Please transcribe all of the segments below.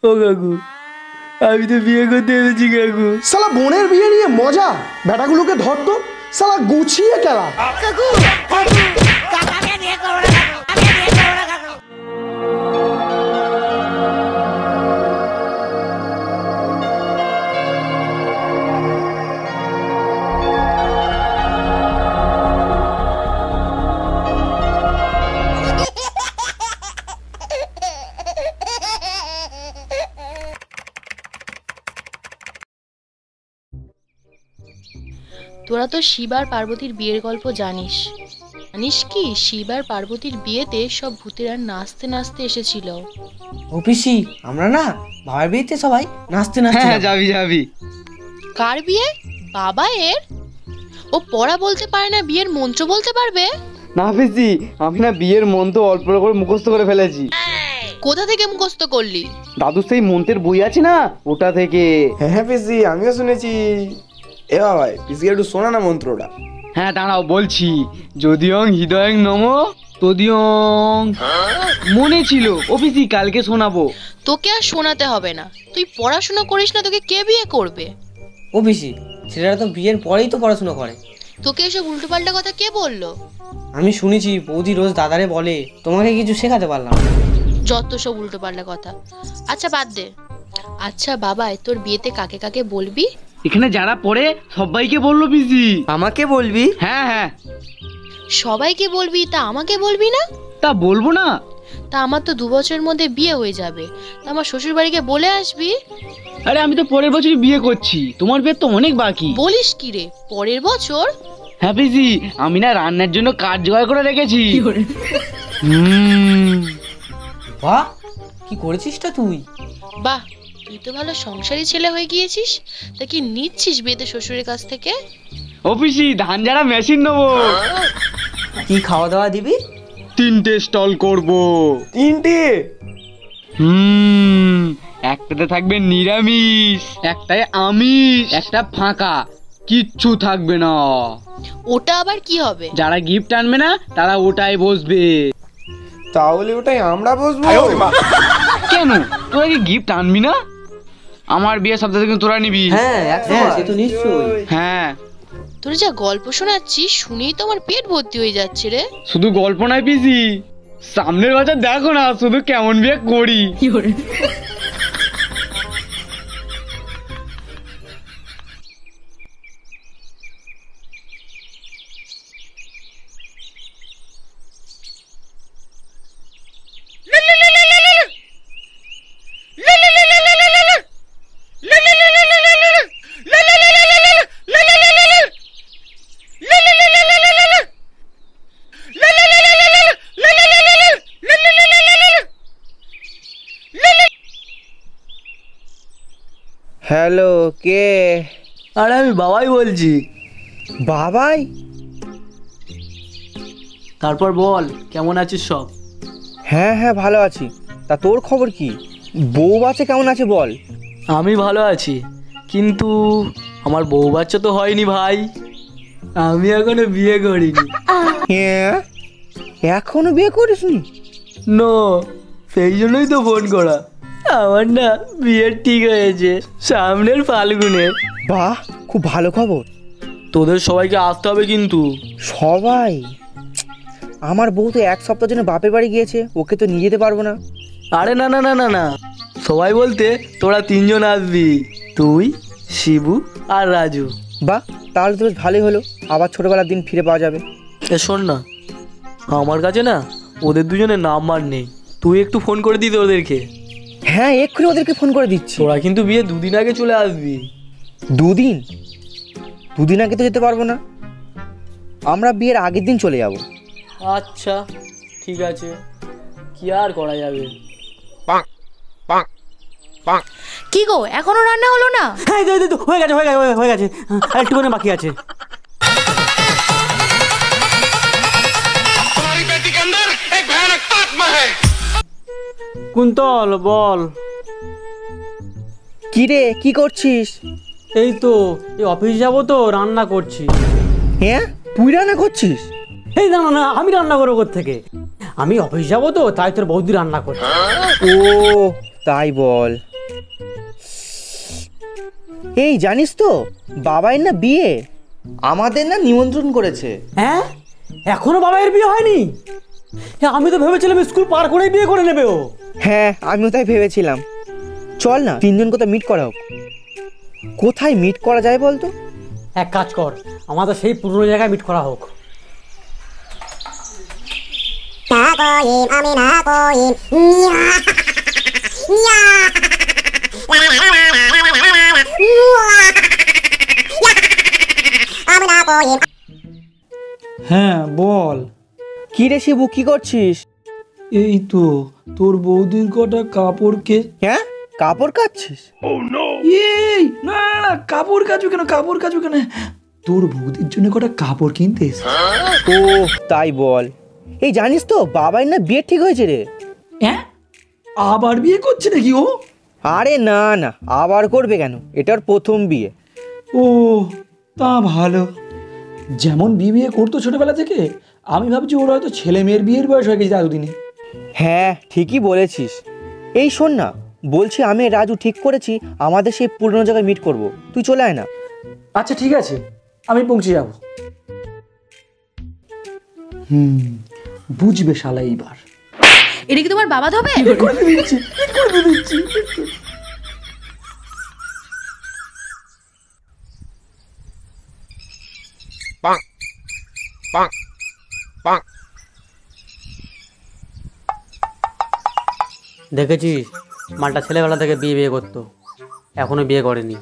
ও কাকু, আমি তো বিয়ে করতে এসেছি কাকু। শালা বোনের বিয়ে নিয়ে মজা, বেটাগুলোকে ধরতো, শালা গুছিয়ে খেলা। তোরা তো শিব আর পার্বতীর বিয়ের গল্প জানিস কি শিব আর পার্বতীর বিয়েতে সব ভূতেরা নাচতে নাচতে এসেছিল। ও পিসি, আমরা না বাবার বিয়েতে সবাই নাচতে নাচতে। হ্যাঁ যাবি যাবি। কার বিয়ে? বাবা এর? ও পড়া বলতে পারে না, বিয়ের মন্ত্র বলতে পারবে না পিসি, আমি না বিয়ের মন্ত্র অল্প করে মুখস্থ করে ফেলেছি। কোথা থেকে মুখস্থ করলি? দাদু সেই মন্ত্রের বই আছে না, ওটা থেকে। হ্যাঁ পিসি, আমিও শুনেছি। এ বাবা, পিসি একটু শোনা না মন্ত্রটা। হ্যাঁ দাঁড়াও বলছি। যদিও হৃদয়ং নমো তদিয়ং। মনে ছিল ও পিসি, কালকে শোনাবো। তোকে আর শোনাতে হবে না, তুই পড়াশোনা করিস না, তোকে কে বিয়ে করবে? ও পিসি, ছেলেরা তো বিয়ের পরেই তো পড়াশোনা করে। তোকে এসব উল্টোপাল্টা কথা কে বললো? আমি শুনেছি বৌদি রোজ দাদারে বলে, তোমাকে কিছু শেখাতে পারলাম। যত সব উল্টোপাল্টা কথা। আচ্ছা বাদ দে। আচ্ছা বাবা, তোর বিয়েতে কাকে কাকে বলবি? এখানে যারা পড়ে সবাইকে বললো পিসি। আমাকে বলবি? হ্যাঁ হ্যাঁ। সবাইকে বলবি, তা আমাকে বলবি না? তা বলবো না? তা আমার তো 2 বছরের মধ্যে বিয়ে হয়ে যাবে, তা আমার শ্বশুর বাড়িকে বলে আসবি। আরে আমি তো পরের বছরই বিয়ে করছি, তোমার বিয়ে তো অনেক বাকি। বলিস কি রে, পরের বছর? হ্যাঁ পিসি, আমি না রান্নার জন্য কাঠ জোগাড় করে রেখেছি। বাহ, কি করেছিসটা তুই? বাহ, তুই তো ভালো সংসারী ছেলে হয়ে গিয়েছিস। তা কি নিচ্ছিস বিয়েতে শ্বশুরের কাছ থেকে? ও পিসি, ধান ঝাড়া মেশিন নেবো। কি খাওয়া দাওয়া দিবি? 3টে স্টল করবো। 3টে? একটাতে থাকবে নিরামিষ, একটায় আমিষ, একটা ফাঁকা, কিচ্ছু থাকবে না। ওটা আবার কি হবে? যারা গিফট আনবে না তারা ওটাই বসবে। তাহলে ওটাই আমরা বসবো? কেন, তোরা কি গিফট আনবি না? আমার বিয়ে সপ্তাহে কিন্তু তোরা নিবি। হ্যাঁ সে তো নিশ্চয়ই। হ্যাঁ। তোর যা গল্প শোনাচ্ছিস, শুনেই তো আমার পেট ভর্তি হয়ে যাচ্ছে রে। শুধু গল্প নয় পিসি, সামনের বছর দেখো না শুধু কেমন বিয়ে করি। হ্যালো, কে? আরে আমি বাবাই বলছি। বাবাই? তারপর বল, কেমন আছিস সব? হ্যাঁ হ্যাঁ ভালো আছি। তা তোর খবর কি? বউ বাচ্চা কেমন আছে বল? আমি ভালো আছি, কিন্তু আমার বউ বাচ্চা তো হয়নি ভাই। আমি এখনো বিয়ে করিনি। হ্যাঁ, এখনো বিয়ে করিসনি? নো, সেই জন্যই তো ফোন করা। আমার না বিয়ের ঠিক হয়েছে সামনের ফাল্গুনে। বাহ, খুব ভালো খবর। তোদের সবাইকে আসতে হবে কিন্তু। সবাই? আমার বউ তো 1 সপ্তাহের জন্য বাপের বাড়ি গিয়েছে, ওকে তো নিয়ে যেতে পারবো না। আরে না না না না না, সবাই বলতে তোরা 3 জন আসবি, তুই, শিবু আর রাজু। বাহ, তাহলে তো বেশ ভালোই হলো, আবার ছোটবেলার দিন ফিরে পাওয়া যাবে। এ শোন না, আমার কাছে না ওদের দুজনের নাম্বার নেই, তুই একটু ফোন করে দিতে ওদেরকে। হ্যাঁ, এক্ষুনি ওদেরকে ফোন করে দিচ্ছি। তোরা কিন্তু বিয়ে 2 দিন আগে চলে আসবি। 2 দিন? 2 দিন আগে তো যেতে পারবো না, আমরা বিয়ের আগের দিন চলে যাব। আচ্ছা ঠিক আছে, কি আর করা যাবে। কি গো, এখনো রান্না হলো না? হ্যাঁ হয়ে গেছে হয়ে গেছে, একটুখানি বাকি আছে। কুন্তল বল। কি রে, কি করছিস? এই তো এই অফিস যাবো তো, রান্না করছি। হ্যাঁ, তুই রান্না করছিস? এই না না, আমি রান্না করবো থেকে, আমি অফিস যাবো তো, তাই তোর বৌদি রান্না করছে। ও তাই বল। এই জানিস তো বাবাই না বিয়ে, আমাদের না নিমন্ত্রণ করেছে। হ্যাঁ, এখনো বাবাইয়ের বিয়ে হয়নি? হ্যাঁ, আমি তো ভেবেছিলাম স্কুল পার করেই বিয়ে করে নেবে ও। হ্যাঁ, আমিও তাই ভেবেছিলাম। চল না তিনজন কোথাও মিট করা হোক। কোথায় মিট করা যায় বলতো? এক কাজ কর, আমাদের সেই পুরনো জায়গায় মিট করা হোক। হ্যাঁ বল। কি রে শিবু, কি করছিস? এই তো তোর বৌদির কটা কাপড়কে। হ্যাঁ, কাপড় কাচ্ছিস? এই না না না, কাপড় কাচু কেন, কাপড় কাচু কেন? তোর বৌদির জন্য কটা কাপড় কিনতে এসেছি। ও তাই বল। এই জানিস তো বাবাই না বিয়ে ঠিক হয়েছে রে। হ্যাঁ, আবার বিয়ে করছে নাকি ও? আরে না না, আবার করবে কেন, এটার প্রথম বিয়ে। ও তা ভালো। যেমন বিয়ে করতো ছোটবেলা থেকে, আমি ভাবছি ওর হয়তো ছেলে মেয়ের বিয়ের বয়স হয়ে গেছে এতদিনে। হ্যাঁ ঠিকই বলেছিস। এই শোন না, বলছি আমি রাজু ঠিক করেছি আমাদের সেই পুরনো জায়গায় মিট করব, তুই চলে আয় না। আচ্ছা ঠিক আছে, আমি পৌঁছে যাব। বুঝবে শালা এইবার। এটা কি তোমার বাবা ধোবে? দেখেছিস, মালটা ছেলেবেলা থেকে বিয়ে বিয়ে করতো, এখনো বিয়ে করেনি।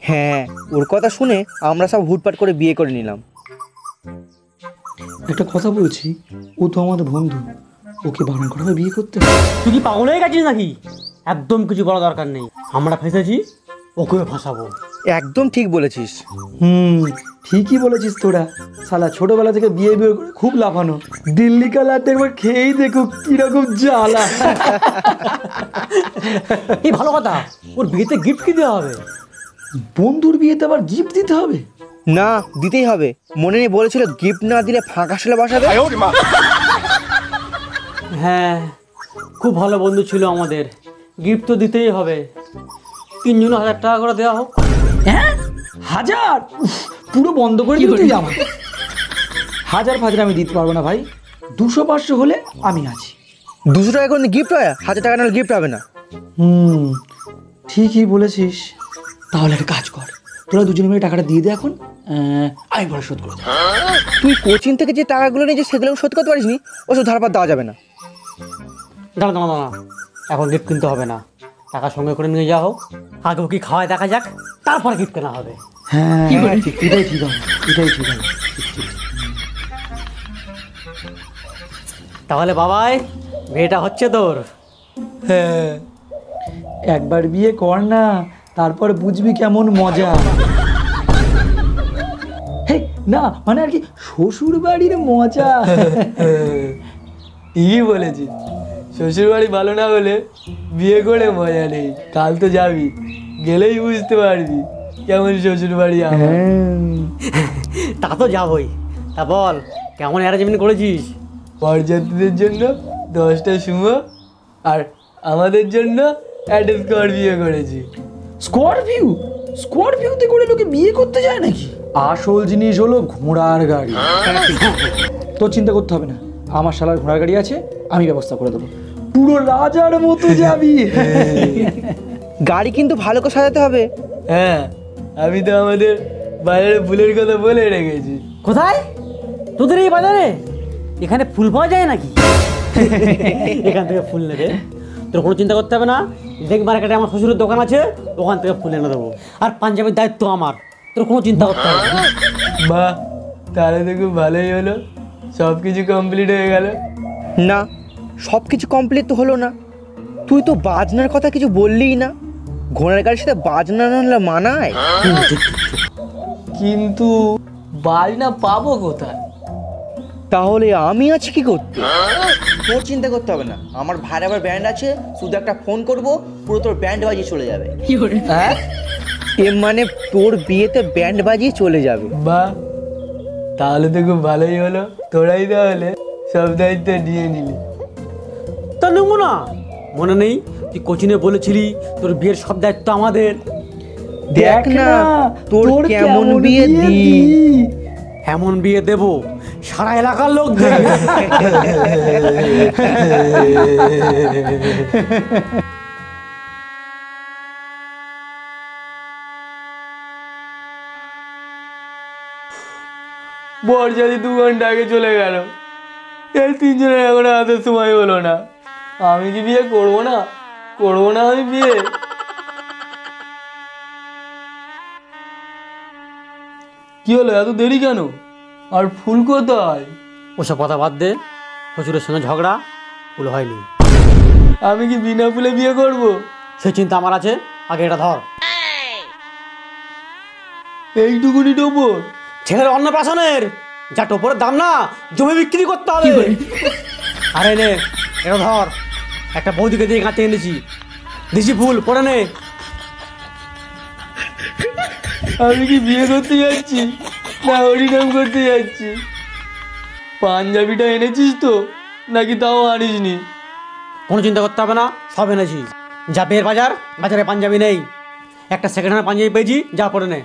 হ্যাঁ, ওর কথা শুনে আমরা সব হুটপাট করে বিয়ে করে নিলাম। একটা কথা বলছি, ও তো আমাদের বন্ধু, ওকে বারণ করা হবে বিয়ে করতে? তুই কি পাগল হয়ে গেছিস নাকি? একদম কিছু বলা দরকার নেই, আমরা ফেসেছি, ওকেও ফাঁসাবো। একদম ঠিক বলেছিস। ঠিকই বলেছিস তোরা। শালা ছোটবেলা থেকে বিয়ে বিয়ে করে খুব লাফানো, দিল্লি কা লাড্ডু একবার খেয়েই দেখো কিরকম জ্বালা। এই ভালো কথা, ওর বিয়েতে গিফট কি দেওয়া হবে? বন্ধুর বিয়েতে আবার গিফট দিতে হবে? না, দিতেই হবে। মনে নেই বলেছিল গিফট না দিলে ফাঁকা সালে বসাবে। হ্যাঁ, খুব ভালো বন্ধু ছিল আমাদের, গিফট তো দিতেই হবে। 3 জন 1000 টাকা করে দেওয়া হোক। হ্যাঁ 1000? উফ, পুরো বন্ধ করে দিতে আমার। 1000 ফাজার আমি দিতে পারবো না ভাই, 200-500 হলে আমি আছি। 200 টাকা করে গিফট হয়, 1000 টাকা নাহলে গিফট হবে না। ঠিকই বলেছিস। তাহলে একটা কাজ কর, তোরা দুজনে মিলে টাকাটা দিয়ে দে এখন, আমি পরে শোধ করে দেবো। তুই কোচিং থেকে যে টাকাগুলো নিয়েছিস সেগুলো শোধ করতে পারিস নি, ওসব ধার পাত দেওয়া যাবে না। দাঁড়া দাঁড়া দাঁড়া, এখন গিফট কিনতে হবে না, টাকা সঙ্গে করে নিয়ে যাওয়া হোক। আগে কি খাওয়ায় দেখা যাক, তারপর গিফট কেনা হবে। হ্যাঁ এটাই ঠিক হবে, এটাই ঠিক হবে। তাহলে বাবাই, বিয়েটা হচ্ছে তোর। হ্যাঁ, একবার বিয়ে কর না, তারপর বুঝবি কেমন মজা। না মানে আর কি, শ্বশুর বাড়ির মজা। ঠিকই বলেছি, শ্বশুর বাড়ি ভালো না হলে বিয়ে করে মজা নেই। কাল তো যাবি, গেলেই বুঝতে পারবি কেমন শ্বশুর বাড়ি আমার। তা তো যাবই। তা বল, কেমন অ্যারেঞ্জমেন্ট করেছিস? বরযাত্রীদের জন্য 10টা সুমো আর আমাদের জন্য একটা স্করপিও করেছি। স্করপিও? স্করপিওতে করে লোকে বিয়ে করতে যায় নাকি? আসল জিনিস হলো ঘোড়ার গাড়ি। তোর চিন্তা করতে হবে না, আমার শালার ঘোড়ার গাড়ি আছে, আমি ব্যবস্থা করে দেবো। পুরো রাজার মতো যাবি। গাড়ি কিন্তু ভালো করে সাজাতে হবে। হ্যাঁ, আমি তো আমাদের বাজারে ফুলের কথা বলে রেখেছি। কোথায়? তোদের এই বাজারে? এখানে ফুল পাওয়া যায় নাকি? এখান থেকে ফুল নেবে, তোর কোনো চিন্তা করতে হবে না। লেক মার্কেটে আমার শ্বশুরের দোকান আছে, ওখান থেকে ফুল এনে দেবো। আর পাঞ্জাবের দায়িত্ব আমার, তোর কোনো চিন্তা করতে হবে না। বাহ, তাহলে তো খুব ভালোই হলো, সব কিছু কমপ্লিট হয়ে গেল। না, সব কিছু কমপ্লিট তো হলো না। তুই তো বাজনার কথা কিছু বললিই না। ঘোড়ার গাড়ির সাথে বাজনা না হলে মানায়? কিন্তু বাজনা পাবো কোথায়? তাহলে আমি আছি কি করতে? তোর চিন্তা করতে হবে না, আমার ভাইয়ের আবার ব্যান্ড আছে, শুধু একটা ফোন করব, পুরো তোর ব্যান্ড বাজিয়ে চলে যাবে। হ্যাঁ, এর মানে তোর বিয়েতে ব্যান্ড বাজিয়ে চলে যাবে। বাহ, তাহলে তো খুব ভালোই হলো। তোরাই তাহলে সব দায়িত্ব নিয়ে নিলি। তা নেবো না, মনে নেই তুই কোচিনে বলেছিলি তোর বিয়ের সব দায়িত্ব আমাদের। দেখ না তোর কেমন বিয়ে দিই। এমন বিয়ে দেব সারা এলাকার লোক দেখবে। বরযাত্রী 2 ঘন্টা আগে চলে গেল, এই 3 জনের এখনো আসার সময় হলো না। আমি কি বিয়ে করবো না? করবো না আমি বিয়ে? কি হলো, এত দেরি কেন? আর ফুল কোথায়? ওসব কথা বাদ দে, শ্বশুরের সঙ্গে ঝগড়া, ফুল হয়নি। আমি কি বিনা ফুলে বিয়ে করব? সেই চিন্তা আমার আছে, আগে এটা ধর। এইটুকুনি টোপর? ছেলের অন্নপ্রাশনের যা টোপরের দাম না, জমি বিক্রি করতে হবে। আরে নে, এটা ধর, একটা বৌদিকে দিয়ে কাঁচে এনেছি, দিছি ফুল, পরে নে। আমি কি বিয়ে করতে যাচ্ছি না হরিনাম করতে যাচ্ছি? পাঞ্জাবিটা এনেছিস তো নাকি তাও আনিসনি? কোনো চিন্তা করতে হবে না, সব এনেছি। যা বের বাজার, বাজারে পাঞ্জাবি নেই, একটা সেকেন্ড হ্যান্ড পাঞ্জাবি পেয়েছি, যা পরে নে।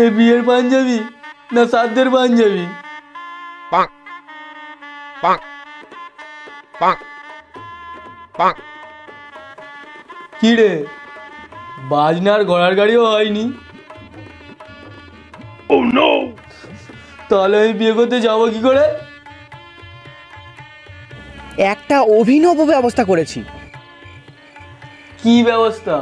এই বিয়ের পাঞ্জাবি না শ্রাদ্ধের পাঞ্জাবি? কি রে, বাজনার ঘোড়ার গাড়িও হয়নি? তাহলে আমি বিয়ে করতে যাবো কি করে? একটা অভিনব ব্যবস্থা করেছি। কি ব্যবস্থা?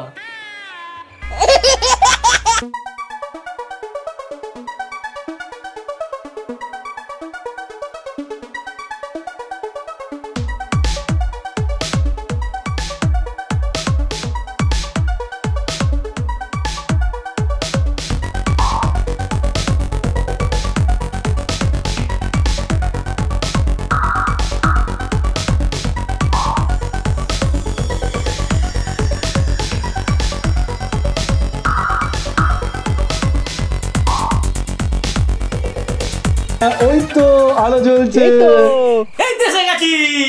ওই তো আলো জ্বলছে।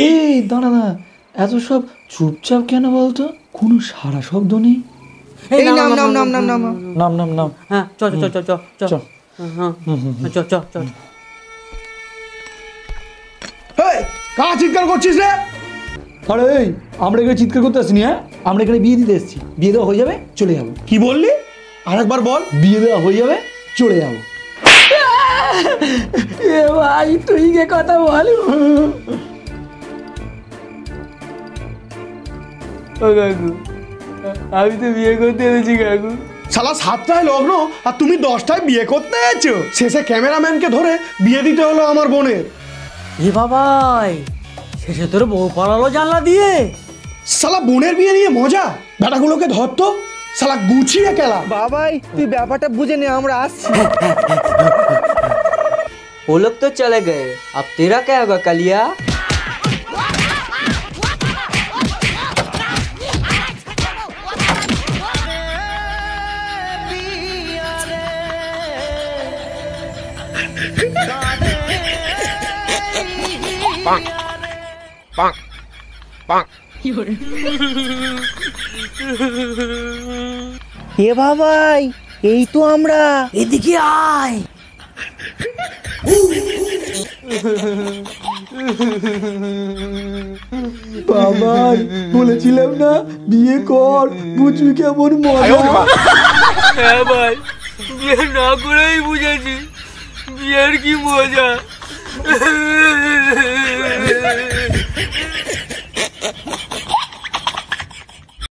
এই দাঁড়া না, এত সব চুপচাপ কেন বলতো? কোনো সারা শব্দ নেই। এই নাম নাম নাম নাম নাম নাম নাম নাম। হ্যাঁ, চ চ চ চ চ চ, হ্যাঁ, চ চ চ। কারা চিৎকার করছিস রে? আরে এই, আমরা এখানে চিৎকার করতে আসিনি। হ্যাঁ, আমরা এখানে বিয়ে দিতে এসেছি। বিয়ে দেওয়া হয়ে যাবে, চলে যাবো। কি বললি? আরেকবার বল। বিয়ে দেওয়া হয়ে যাবে, চলে যাবো। এ ভাই, তুই কে কথা বল। ও কাকু, আমি তো বিয়ে করতে এসেছি কাকু। শালা 7টায় লগ্ন আর তুমি 10টায় বিয়ে করতে এসেছো? শেষে ক্যামেরাম্যানকে ধরে বিয়ে দিতে হলো আমার বোনের। এ বাবাই, শেষে তোর বউ পালালো জানলা দিয়ে। শালা বোনের বিয়ে নিয়ে মজা, বেটাগুলোকে ধরতো, শালা গুছিয়ে খেলা। বাবাই তুই ব্যাপারটা বুঝে নে, আমরা আসছি। वो लोग तो चले गए, अब तेरा क्या होगा कलिया? হে বাবাই, এই তো আমরা। এদিকে আয়। বাবাই, বলেছিলাম না বিয়ে কর, বুঝবি কেমন মজা। হ্যাঁ ভাই, বিয়ে না করেই বুঝেছি বিয়ের কি মজা।